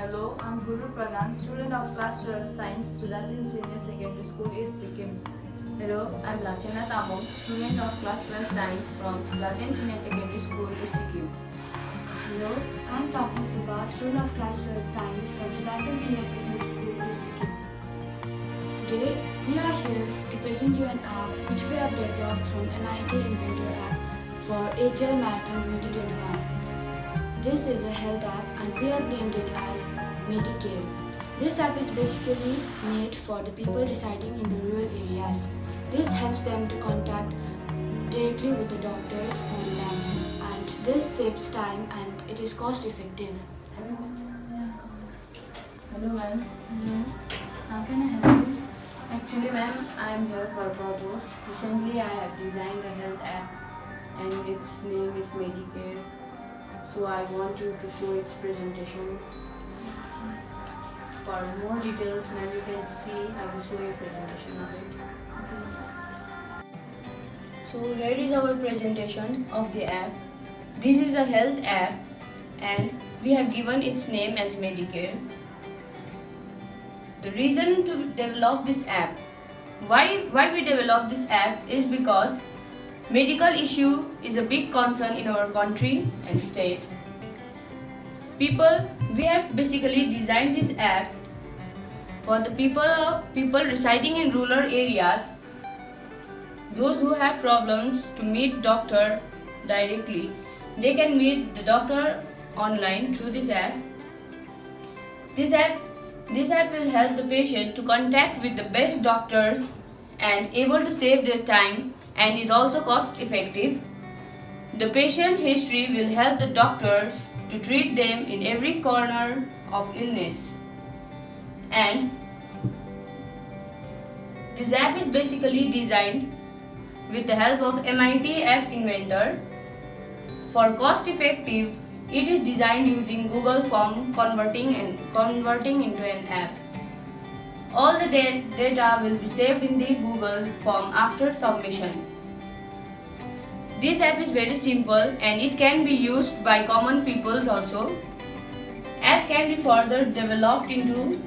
Hello, I'm Guru Pradhan, student of class 12 Science, Sudachin Senior Secondary School, East Sikkim. Hello, I'm Lachana Tamong, student of class 12 Science from Sudachin Senior Secondary School, East Sikkim. Hello, I'm Taufik Subha, student of class 12 Science from Sudachin Senior Secondary School, East Sikkim. Today, we are here to present you an app which we have developed from MIT Inventor app for ATL Marathon 2021. This is a health app and we have named it as Medicare. This app is basically made for the people residing in the rural areas. This helps them to contact directly with the doctors online, and this saves time and it is cost effective. Hello, ma'am. Hello, how can I help you? Actually, ma'am, I am here for a purpose. Recently, I have designed a health app and its name is Medicare. So I want you to show its presentation. For more details, ma'am, you can see I will show you presentation of it. So here is our presentation of the app. This is a health app and we have given its name as Medicare. The reason to develop this app, why we develop this app is because medical issue is a big concern in our country and state. We have basically designed this app for the people residing in rural areas, those who have problems to meet doctor directly. They can meet the doctor online through this app. This app will help the patient to contact with the best doctors and able to save their time, and is also cost effective. The patient history will help the doctors to treat them in every corner of illness. And this app is basically designed with the help of MIT App Inventor. For cost effective, it is designed using Google Form converting into an app. All the data will be saved in the Google Form after submission. This app is very simple and it can be used by common people also. App can be further developed into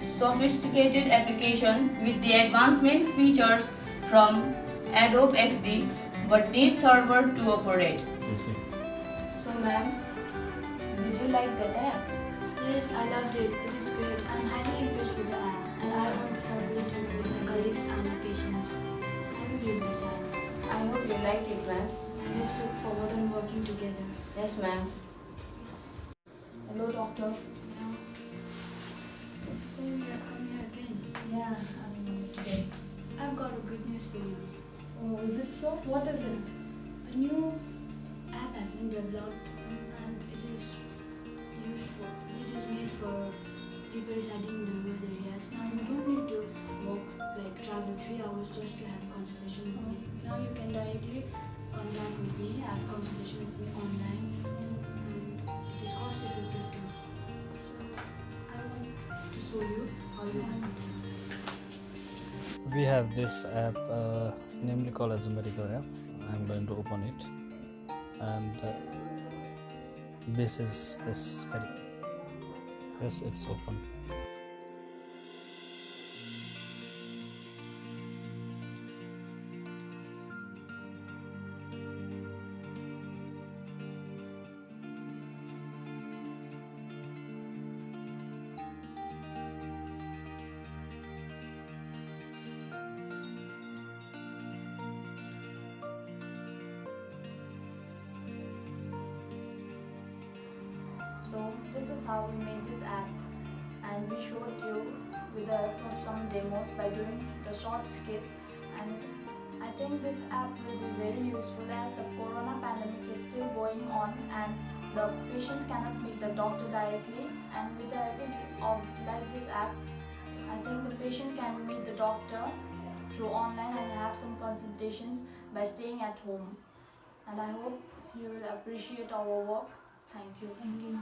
sophisticated application with the advancement features from Adobe XD, but needs server to operate. So ma'am, did you like that app? Yes, I loved it. It is great. I am highly impressed with the app and I want to circulate it with my colleagues and the patients. I will use this app. I hope you liked it, ma'am. And let's look forward on working together. Yes, ma'am. Hello, doctor. Yeah. Oh, you have come here again. Yeah, today. I've got a good news for you. Oh, is it so? What is it? A new app has been developed and it is made for people residing in the rural areas. Now you don't need to travel 3 hours just to have a consultation with me. Now you can directly contact with me, have a consultation with me online, and it is cost effective too. So I want to show you how you have it. We have this app namely called as a medical app. I'm going to open it, and this is this medical. Yes, it's open. So this is how we made this app, and we showed you with the help of some demos by doing the short skit. And I think this app will be very useful as the corona pandemic is still going on and the patients cannot meet the doctor directly, and with the help of this app, I think the patient can meet the doctor through online and have some consultations by staying at home. And I hope you will appreciate our work. Thank you. Thank you.